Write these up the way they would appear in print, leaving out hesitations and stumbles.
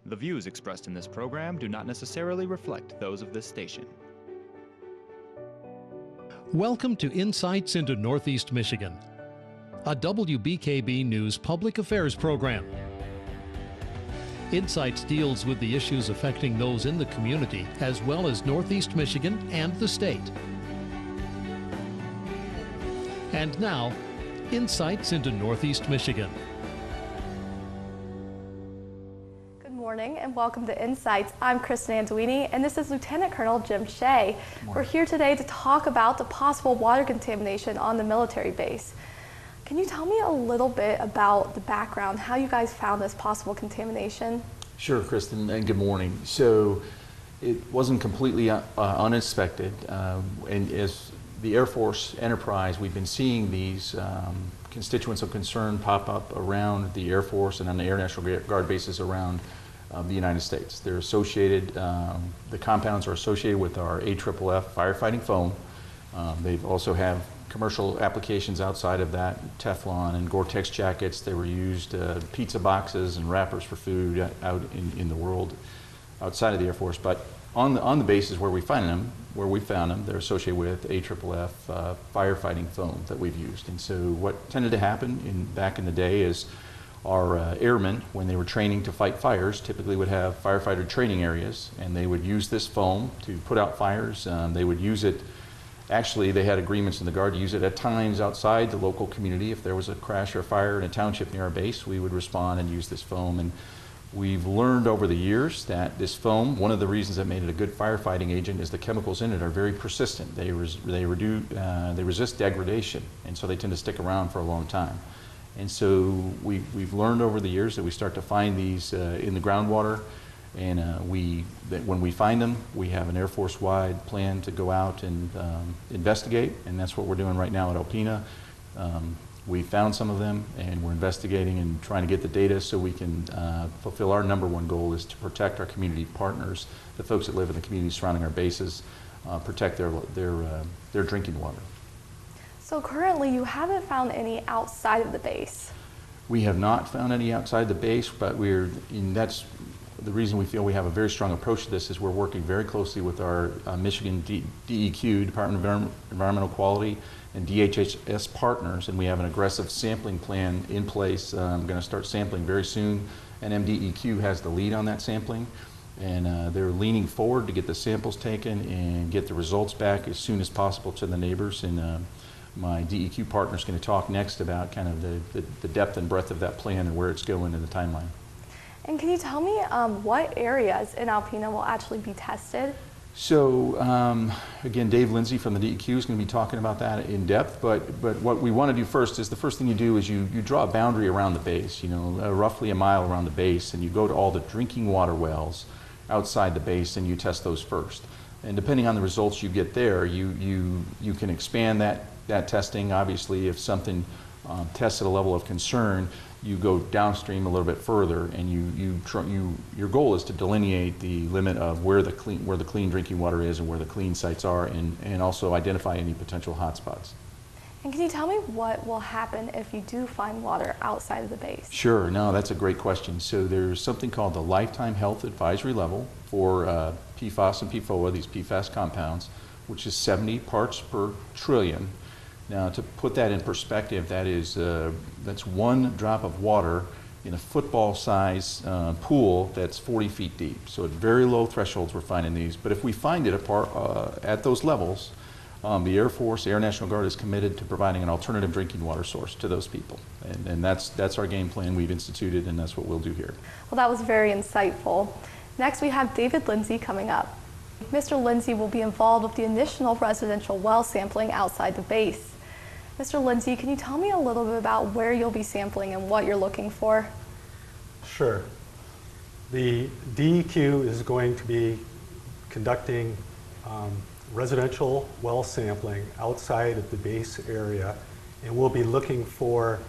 The views expressed in this program do not necessarily reflect those of this station. Welcome to Insights into Northeast Michigan, a WBKB News public affairs program. Insights deals with the issues affecting those in the community as well as Northeast Michigan and the state. And now, Insights into Northeast Michigan. Good morning and welcome to Insights. I'm Kristen Anduini and this is Lieutenant Colonel Jim Shea. We're here today to talk about the possible water contamination on the military base. Can you tell me a little bit about the background, how you guys found this possible contamination? Sure, Kristen, and good morning. So it wasn't completely unexpected, and as the Air Force enterprise, we've been seeing these constituents of concern pop up around the Air Force and on the Air National Guard bases around the United States. They're associated, the compounds are associated with our AFFF firefighting foam. They also have commercial applications outside of that, Teflon and Gore-Tex jackets. They were used, pizza boxes and wrappers for food out in the world outside of the Air Force. But on the bases where we found them, they're associated with AFFF firefighting foam that we've used. And so what tended to happen back in the day is our airmen, when they were training to fight fires, typically would have firefighter training areas, and they would use this foam to put out fires. They would use it. Actually, they had agreements in the Guard to use it at times outside the local community. If there was a crash or fire in a township near our base, we would respond and use this foam. And we've learned over the years that this foam, one of the reasons that made it a good firefighting agent is the chemicals in it are very persistent. They resist degradation, and so they tend to stick around for a long time. And so we've learned over the years that we start to find these in the groundwater. And when we find them, we have an Air Force-wide plan to go out and investigate, and that's what we're doing right now at Alpena. We found some of them, and we're investigating and trying to get the data so we can fulfill our number one goal is to protect our community partners, the folks that live in the communities surrounding our bases, protect their drinking water. So currently you haven't found any outside of the base. We have not found any outside the base, but that's the reason we feel we have a very strong approach to this is we're working very closely with our Michigan DEQ, Department of Environmental Quality, and DHHS partners, and we have an aggressive sampling plan in place. I'm going to start sampling very soon, and MDEQ has the lead on that sampling, and they're leaning forward to get the samples taken and get the results back as soon as possible to the neighbors. And my DEQ partner is going to talk next about kind of the depth and breadth of that plan and where it's going in the timeline. And can you tell me what areas in Alpena will actually be tested? So again, Dave Lindsay from the DEQ is going to be talking about that in depth, but what we want to do first is the first thing you do is you draw a boundary around the base, roughly a mile around the base, and you go to all the drinking water wells outside the base and you test those first. And depending on the results you get there, you can expand that testing. Obviously, if something tests at a level of concern, you go downstream a little bit further, and your goal is to delineate the limit of where the clean drinking water is and where the clean sites are, and also identify any potential hotspots. And can you tell me what will happen if you do find water outside of the base? Sure, no, that's a great question. So there's something called the Lifetime Health Advisory Level for PFAS and PFOA, these PFAS compounds, which is 70 parts per trillion. Now, to put that in perspective, that's one drop of water in a football-size pool that's 40 feet deep. So at very low thresholds, we're finding these. But if we find it at those levels, the Air Force, the Air National Guard is committed to providing an alternative drinking water source to those people. And that's our game plan we've instituted, and that's what we'll do here. Well, that was very insightful. Next, we have David Lindsay coming up. Mr. Lindsay will be involved with the initial residential well sampling outside the base. Mr. Lindsay, can you tell me a little bit about where you'll be sampling and what you're looking for? Sure. The DEQ is going to be conducting residential well sampling outside of the base area, and we'll be looking for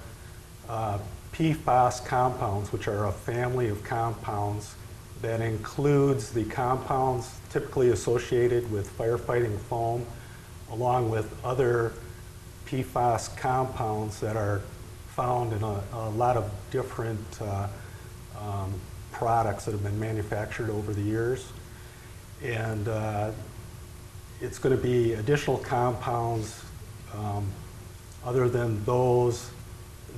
PFAS compounds, which are a family of compounds that includes the compounds typically associated with firefighting foam, along with other PFAS compounds that are found in a lot of different products that have been manufactured over the years. And it's going to be additional compounds other than those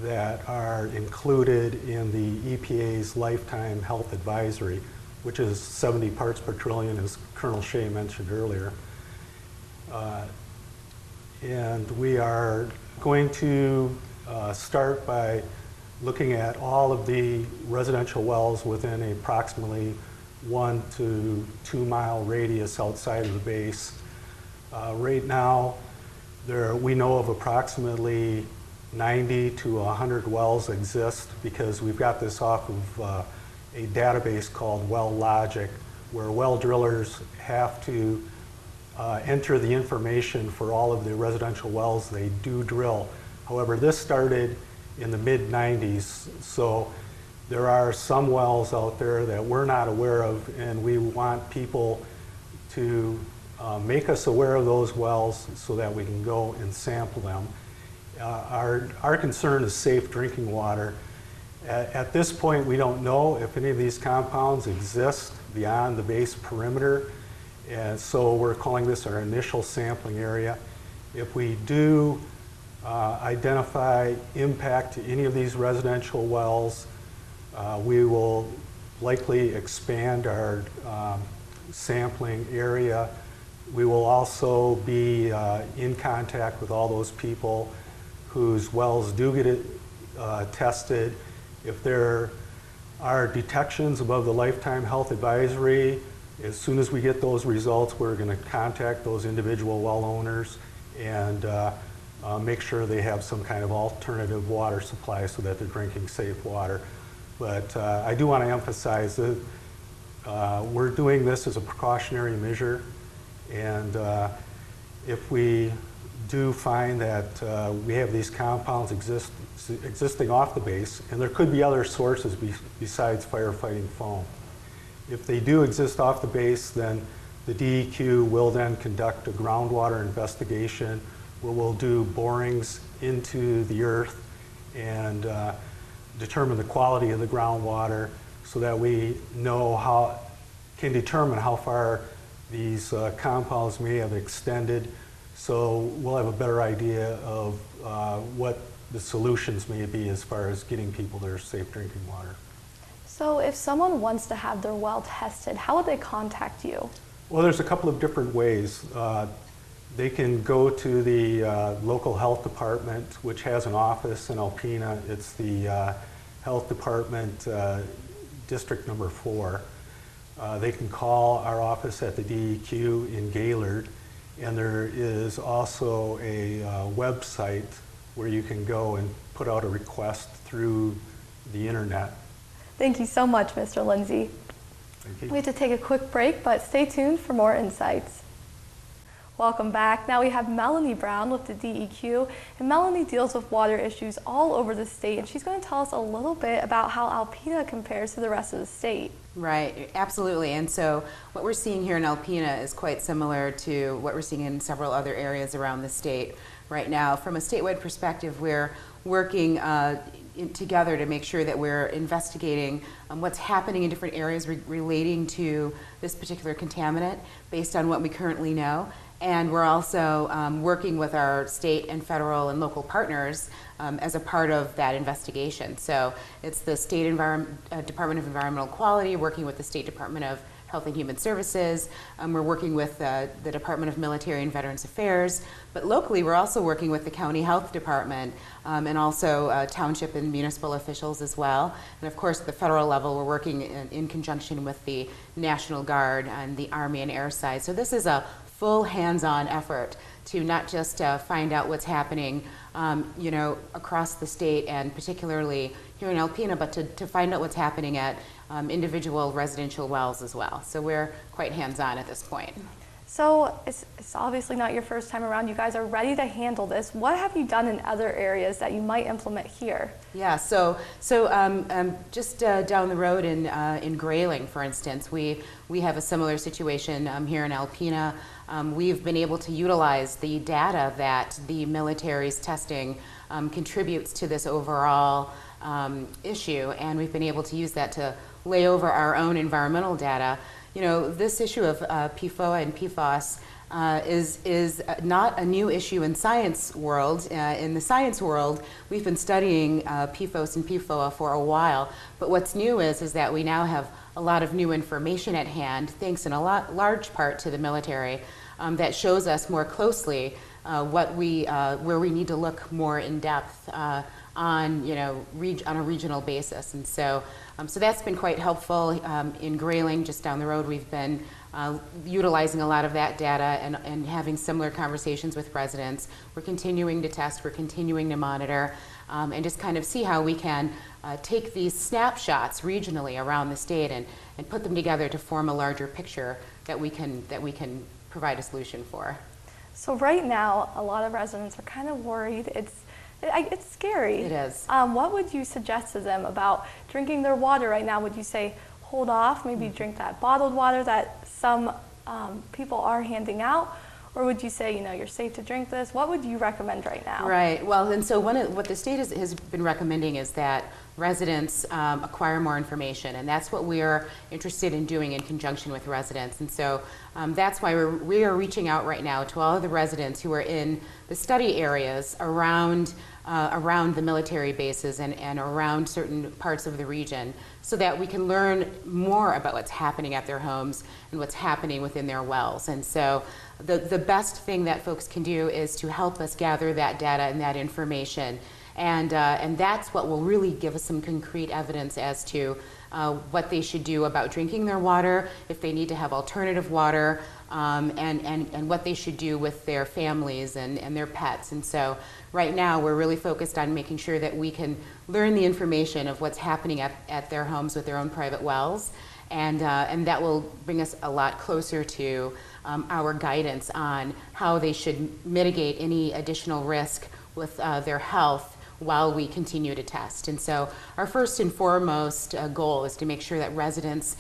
that are included in the EPA's Lifetime Health Advisory, which is 70 parts per trillion, as Colonel Shea mentioned earlier. And we are going to start by looking at all of the residential wells within approximately 1 to 2 mile radius outside of the base. Right now, we know of approximately 90 to 100 wells exist because we've got this off of a database called WellLogic, where well drillers have to enter the information for all of the residential wells they do drill. However, this started in the mid-90s, so there are some wells out there that we're not aware of, and we want people to make us aware of those wells so that we can go and sample them. Our concern is safe drinking water. At this point, we don't know if any of these compounds exist beyond the base perimeter, and so we're calling this our initial sampling area. If we do identify impact to any of these residential wells, we will likely expand our sampling area. We will also be in contact with all those people whose wells do get tested. If there are detections above the Lifetime Health Advisory, as soon as we get those results, we're going to contact those individual well owners and make sure they have some kind of alternative water supply so that they're drinking safe water. But I do want to emphasize that we're doing this as a precautionary measure, and if we do find that we have these compounds existing off the base, and there could be other sources besides firefighting foam. If they do exist off the base, then the DEQ will then conduct a groundwater investigation where we'll do borings into the earth and determine the quality of the groundwater so that we can determine how far these compounds may have extended. So we'll have a better idea of what the solutions may be as far as getting people their safe drinking water. So if someone wants to have their well tested, how would they contact you? Well, there's a couple of different ways. They can go to the local health department, which has an office in Alpena. It's the health department, district number 4. They can call our office at the DEQ in Gaylord, and there is also a website where you can go and put out a request through the internet. Thank you so much, Mr. Lindsay. Thank you. We have to take a quick break, but stay tuned for more insights. Welcome back. Now we have Melanie Brown with the DEQ, and Melanie deals with water issues all over the state, and she's going to tell us a little bit about how Alpena compares to the rest of the state. Right, absolutely. And so what we're seeing here in Alpena is quite similar to what we're seeing in several other areas around the state right now. From a statewide perspective, we're working together to make sure that we're investigating what's happening in different areas relating to this particular contaminant based on what we currently know. And we're also working with our state and federal and local partners as a part of that investigation. So it's the State Department of Environmental Quality working with the State Department of Health and Human Services. We're working with the Department of Military and Veterans Affairs. But locally, we're also working with the County Health Department and also township and municipal officials as well. And of course, at the federal level, we're working in conjunction with the National Guard and the Army and Air side. So this is a full hands-on effort to not just find out what's happening, across the state and particularly here in Alpena, but to find out what's happening at individual residential wells as well. So we're quite hands-on at this point. So it's obviously not your first time around. You guys are ready to handle this. What have you done in other areas that you might implement here? Yeah, so just down the road in Grayling, for instance, we have a similar situation here in Alpena. We've been able to utilize the data that the military's testing contributes to this overall issue, and we've been able to use that to lay over our own environmental data, you know, this issue of PFOA and PFOS is not a new issue in science world. In the science world, we've been studying PFOS and PFOA for a while, but what's new is that we now have a lot of new information at hand, thanks in a large part to the military, that shows us more closely where we need to look more in depth on, you know, on a regional basis. And so, so that's been quite helpful. In Grayling, just down the road, we've been utilizing a lot of that data and having similar conversations with residents. We're continuing to test, we're continuing to monitor, and just kind of see how we can take these snapshots regionally around the state and put them together to form a larger picture that we can provide a solution for. So right now, a lot of residents are kind of worried. It's scary. It is. What would you suggest to them about drinking their water right now? Would you say hold off, maybe drink that bottled water that some people are handing out? Or would you say, you know, you're safe to drink this? What would you recommend right now? Right. Well, and so what the state has been recommending is that residents acquire more information, and that's what we are interested in doing in conjunction with residents. And so that's why we are reaching out right now to all of the residents who are in the study areas around the military bases and around certain parts of the region, so that we can learn more about what's happening at their homes and what's happening within their wells. And so the best thing that folks can do is to help us gather that data and that information. And that's what will really give us some concrete evidence as to what they should do about drinking their water, if they need to have alternative water, and what they should do with their families and their pets. And so right now we're really focused on making sure that we can learn the information of what's happening at their homes with their own private wells, and that will bring us a lot closer to our guidance on how they should mitigate any additional risk with their health while we continue to test. And so our first and foremost goal is to make sure that residents'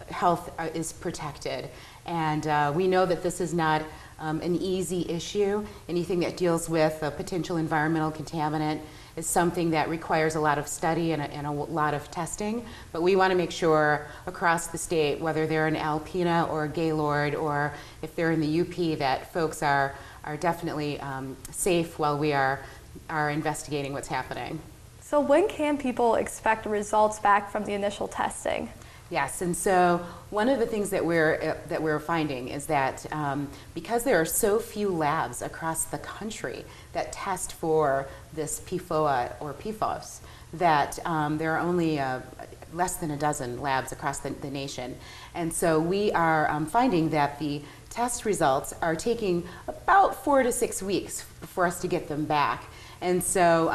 health is protected. And we know that this is not an easy issue. Anything that deals with a potential environmental contaminant is something that requires a lot of study and a lot of testing. But we want to make sure across the state, whether they're in Alpena or Gaylord, or if they're in the UP, that folks are definitely safe while we are investigating what's happening. So when can people expect results back from the initial testing? Yes, and so one of the things that we're finding is that because there are so few labs across the country that test for this PFOA or PFOS, that there are only less than a dozen labs across the nation. And so we are finding that the test results are taking about 4 to 6 weeks for us to get them back. And so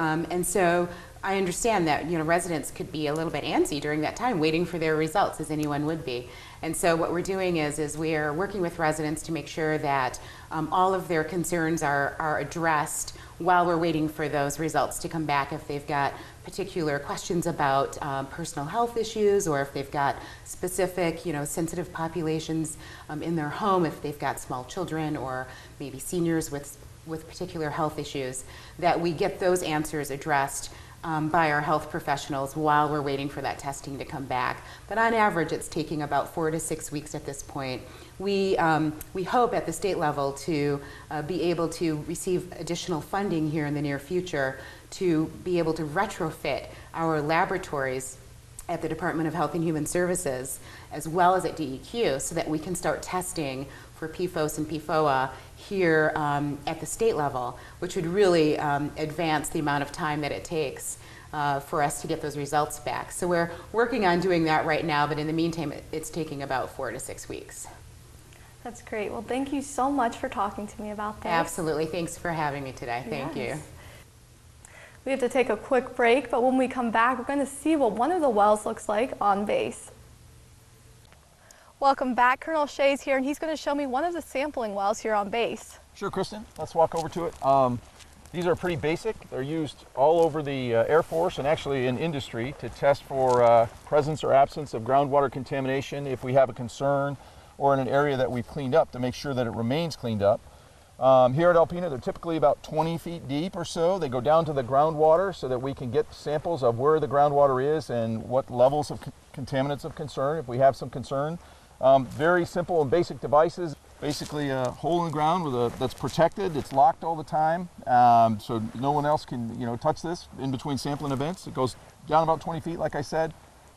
I understand that, you know, residents could be a little bit antsy during that time waiting for their results, as anyone would be. And so what we're doing is we are working with residents to make sure that all of their concerns are addressed while we're waiting for those results to come back. If they've got particular questions about personal health issues, or if they've got specific, you know, sensitive populations in their home, if they've got small children or maybe seniors with particular health issues, that we get those answers addressed by our health professionals while we're waiting for that testing to come back. But on average, it's taking about 4 to 6 weeks at this point. We hope at the state level to be able to receive additional funding here in the near future to be able to retrofit our laboratories at the Department of Health and Human Services, as well as at DEQ, so that we can start testing for PFOS and PFOA here at the state level, which would really advance the amount of time that it takes for us to get those results back. So we're working on doing that right now, but in the meantime, it's taking about 4 to 6 weeks. That's great. Well, thank you so much for talking to me about this. Absolutely. Thanks for having me today. Thank you. We have to take a quick break, but when we come back, we're going to see what one of the wells looks like on base. Welcome back. Colonel Shea's here, and he's going to show me one of the sampling wells here on base. Sure, Kristen. Let's walk over to it. These are pretty basic. They're used all over the Air Force and actually in industry to test for presence or absence of groundwater contamination if we have a concern, or in an area that we've cleaned up, to make sure that it remains cleaned up. Here at Alpena, they're typically about 20 feet deep or so. They go down to the groundwater so that we can get samples of where the groundwater is and what levels of contaminants of concern, if we have some concern. Very simple and basic devices. Basically a hole in the ground that's protected, it's locked all the time, so no one else can touch this in between sampling events. It goes down about 20 feet, like I said,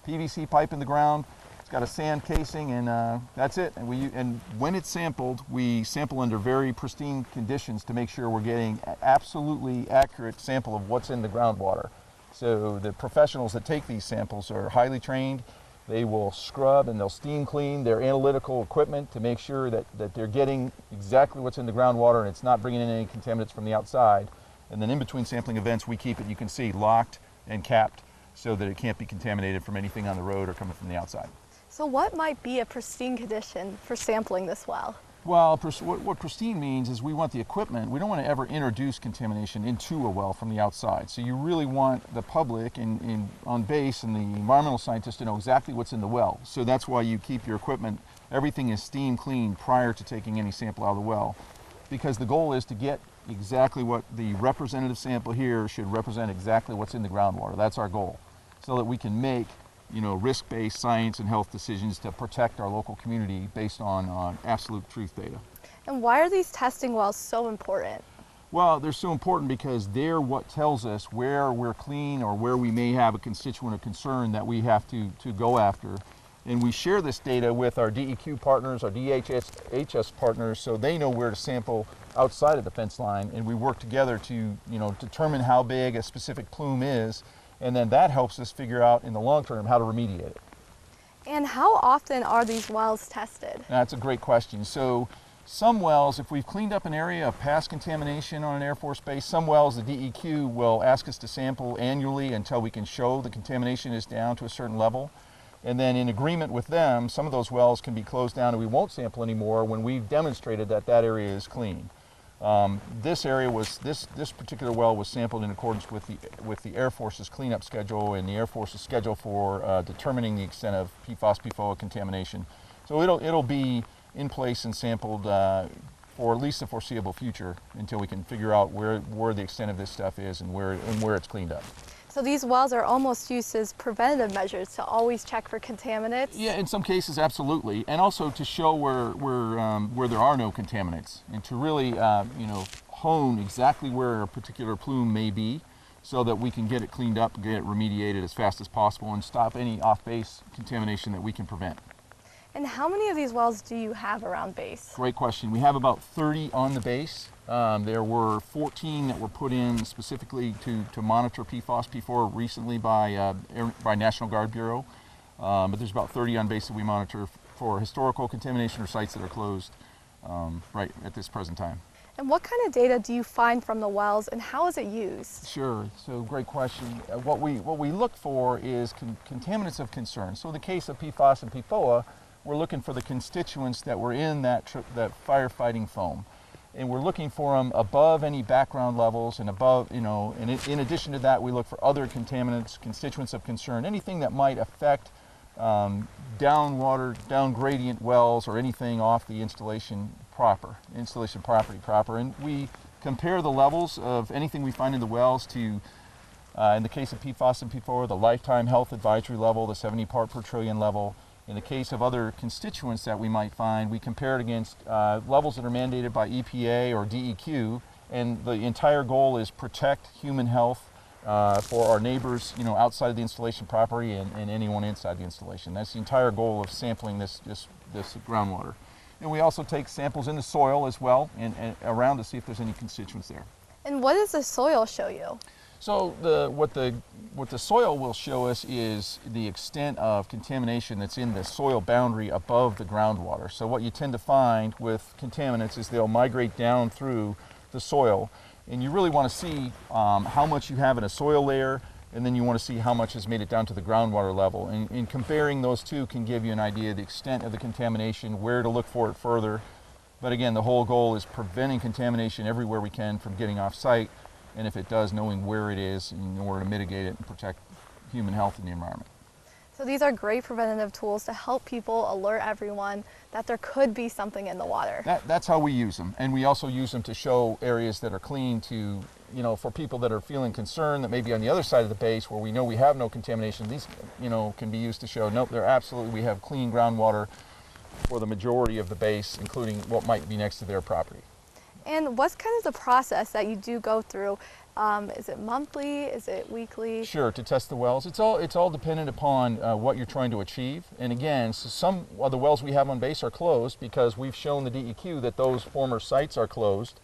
PVC pipe in the ground. It's got a sand casing, and that's it. And when it's sampled, we sample under very pristine conditions to make sure we're getting absolutely accurate sample of what's in the groundwater. So the professionals that take these samples are highly trained. They will scrub and they'll steam clean their analytical equipment to make sure that they're getting exactly what's in the groundwater and it's not bringing in any contaminants from the outside. And then in between sampling events, we keep it, you can see, locked and capped so that it can't be contaminated from anything on the road or coming from the outside. So what might be a pristine condition for sampling this well? Well, what pristine means is we want the equipment, we don't want to ever introduce contamination into a well from the outside. So you really want the public on base and the environmental scientists to know exactly what's in the well. So that's why you keep your equipment, everything is steam clean prior to taking any sample out of the well. Because the goal is to get exactly what the representative sample here should represent exactly what's in the groundwater. That's our goal. So that we can make risk-based science and health decisions to protect our local community based on absolute truth data. And why are these testing wells so important? Well, they're so important because they're what tells us where we're clean or where we may have a constituent of concern that we have to go after. And we share this data with our DEQ partners, our DHS partners, so they know where to sample outside of the fence line, and we work together to determine how big a specific plume is. And then that helps us figure out in the long term how to remediate it. And how often are these wells tested? That's a great question. So some wells, if we've cleaned up an area of past contamination on an Air Force base, some wells the DEQ will ask us to sample annually until we can show the contamination is down to a certain level. And then in agreement with them, some of those wells can be closed down and we won't sample anymore when we've demonstrated that that area is clean. This particular well was sampled in accordance with the Air Force's cleanup schedule and the Air Force's schedule for determining the extent of PFAS, PFOA contamination. So it'll be in place and sampled for at least the foreseeable future until we can figure out where the extent of this stuff is and where it's cleaned up. So these wells are almost used as preventative measures to always check for contaminants? Yeah, in some cases, absolutely. And also to show where there are no contaminants and to really, hone exactly where a particular plume may be so that we can get it cleaned up, get it remediated as fast as possible and stop any off-base contamination that we can prevent. And how many of these wells do you have around base? Great question. We have about 30 on the base. There were 14 that were put in specifically to monitor PFAS, PFOA recently by National Guard Bureau. But there's about 30 on base that we monitor for historical contamination or sites that are closed right at this present time. And what kind of data do you find from the wells and how is it used? Sure, so great question. What we look for is contaminants of concern. So in the case of PFAS and PFOA, we're looking for the constituents that were in that firefighting foam. And we're looking for them above any background levels and above, and in addition to that, we look for other contaminants, constituents of concern, anything that might affect down gradient wells or anything off the installation property proper. And we compare the levels of anything we find in the wells to, in the case of PFAS and PFOA, the lifetime health advisory level, the 70 part per trillion level. In the case of other constituents that we might find, we compare it against levels that are mandated by EPA or DEQ, and the entire goal is protect human health for our neighbors, outside of the installation property and anyone inside the installation. That's the entire goal of sampling this groundwater. And we also take samples in the soil as well and around to see if there's any constituents there. And what does the soil show you? So what the soil will show us is the extent of contamination that's in the soil boundary above the groundwater. So what you tend to find with contaminants is they'll migrate down through the soil, and you really want to see how much you have in a soil layer, and then you want to see how much has made it down to the groundwater level. And comparing those two can give you an idea of the extent of the contamination, where to look for it further. But again, the whole goal is preventing contamination everywhere we can from getting off site. And if it does, knowing where it is in order to mitigate it and protect human health and the environment. So these are great preventative tools to help people alert everyone that there could be something in the water. That's how we use them. And we also use them to show areas that are clean to, for people that are feeling concerned that maybe on the other side of the base where we know we have no contamination, these, can be used to show, nope, we have clean groundwater for the majority of the base, including what might be next to their property. And what's kind of the process that you do go through? Is it monthly? Is it weekly? Sure, to test the wells. It's all dependent upon what you're trying to achieve. And again, so some of the wells we have on base are closed because we've shown the DEQ that those former sites are closed.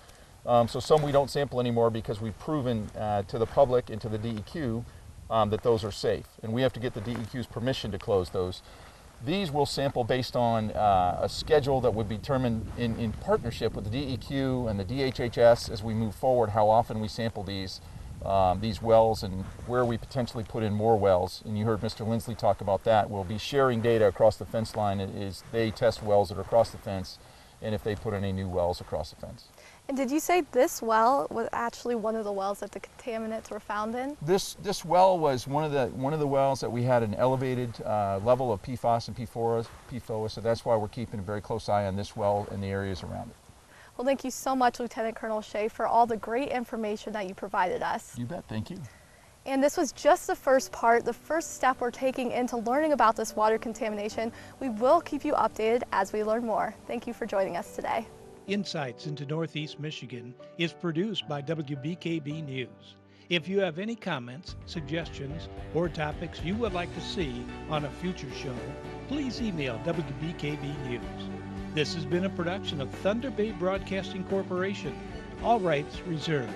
So some we don't sample anymore because we've proven to the public and to the DEQ that those are safe. And we have to get the DEQ's permission to close those. These will sample based on a schedule that would be determined in partnership with the DEQ and the DHHS as we move forward, how often we sample these wells and where we potentially put in more wells. And you heard Mr. Lindsley talk about that. We'll be sharing data across the fence line as they test wells that are across the fence and if they put any new wells across the fence. And did you say this well was actually one of the wells that the contaminants were found in? This well was one of the wells that we had an elevated level of PFAS and PFOA, so that's why we're keeping a very close eye on this well and the areas around it. Well, thank you so much, Lieutenant Colonel Shea, for all the great information that you provided us. You bet, thank you. And this was just the first part, the first step we're taking into learning about this water contamination. We will keep you updated as we learn more. Thank you for joining us today. Insights into Northeast Michigan is produced by WBKB News. If you have any comments, suggestions, or topics you would like to see on a future show, please email WBKB News. This has been a production of Thunder Bay Broadcasting Corporation. All rights reserved.